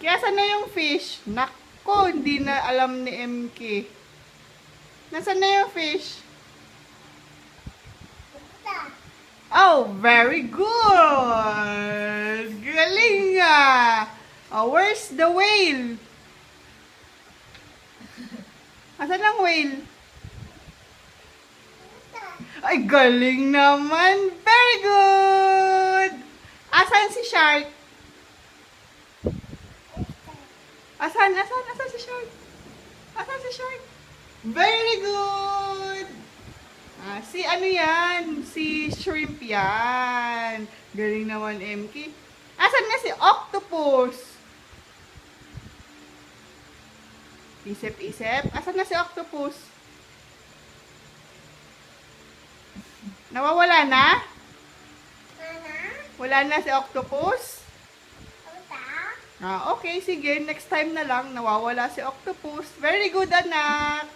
Kaya saan na yung fish? Nako, hindi na alam ni MK. Nasaan na yung fish? Oh, very good! Galing nga! Oh, where's the whale? Asan ang whale? Ay, galing naman! Very good! Asan si shark? Asan si shark? Asan si shark? Very good! Si ano yan? Si shrimp yan. Galing naman, MK. Asan na si octopus? Isip-isip. Asan na si octopus? Nawawala na? Wala na si octopus? Okay, sige. Next time na lang. Nawawala si octopus. Very good, anak.